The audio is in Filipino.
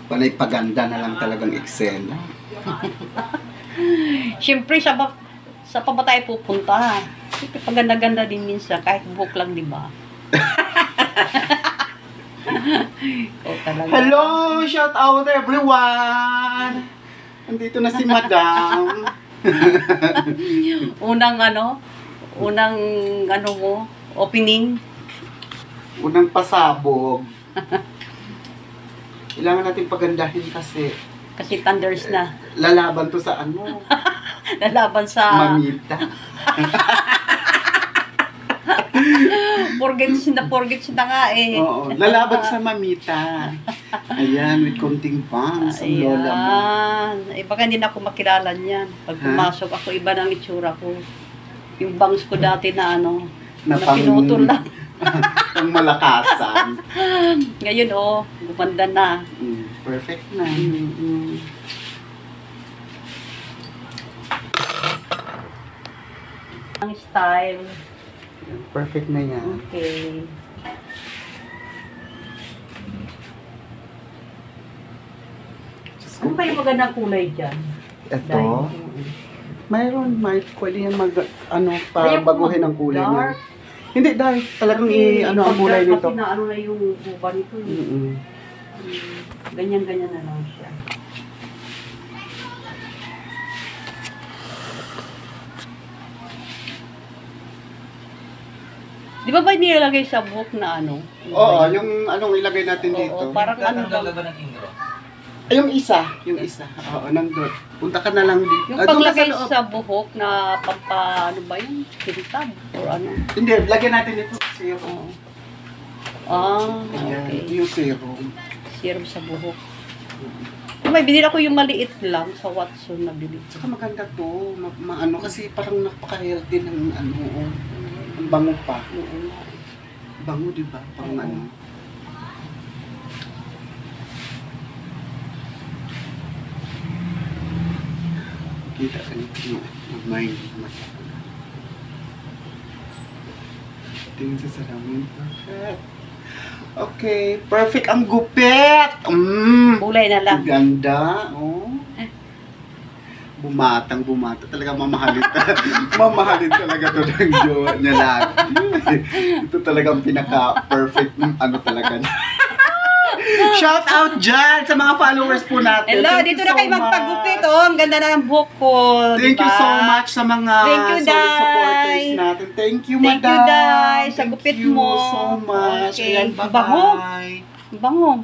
Panay paganda na lang talagang eksena. Siyempre, sa pa ba tayo pupunta? Siyempre, paganda-ganda din minsan, kahit buhok lang, di ba? Oh, talaga. Hello! Shout out everyone! Andito na si Madam. Unang mo, opening. Unang pasabog. Kailangan natin pagandahin kasi Thunders na. lalaban to sa ano? Lalaban sa... Mamita. Forget na nga eh. Oo, lalaban sa mamita. Ayan, with konting bangs ang lola mo. Ayan. Baka hindi na ako makilala niyan. Pag pumasok ako, iba ng itsura ko. Yung bangs ko dati na na pinutol lang. Ang malakasan. Ngayon, gumanda na. Perfect na. Ang style. Perfect na yan. Okay. Ano ba yung magandang kulay dyan? Ito? Mayroon, may pwede yan baguhin ang kulay niya. Hindi, dahil talagang ang kulay nito. Kasi na na yung buba nito. Ganyan-ganyan na lang siya. Di ba nilalagay sa buhok na Oo, yung ilagay natin dito. Parang ba ng ingro? Ay, yung isa. Oo, nandun. Punta ka na lang dito. Yung paglagay sa buhok na ba yun? Kintab? Or ano? Hindi, lagyan natin ito. Serum. Okay. Ito yung serum. Serum sa buhok. May binili ako yung maliit lang sa Watson na bili. Saka maganda to. Kasi parang napaka-healthy ng ang bango pa. Bango, di ba? Parang kita ka nito. Mag-mind. Tingin sa salamin. Perfect. Okay. Perfect ang gupit. Kulay na lang. Ganda. Bumata. Talaga mamahalin. Mamahalin talaga to ng jowa niya lang. Ito talagang pinaka-perfect talaga. Shout out dyan sa mga followers po natin. Hello, dito na kayo magpagupit. Ang ganda na ng buhok ko. Thank you so much sa mga solid supporters natin. Thank you, Madam. Thank you, Day. Sa gupit mo. Thank you so much. Okay. Ayan, bye-bye. Bango.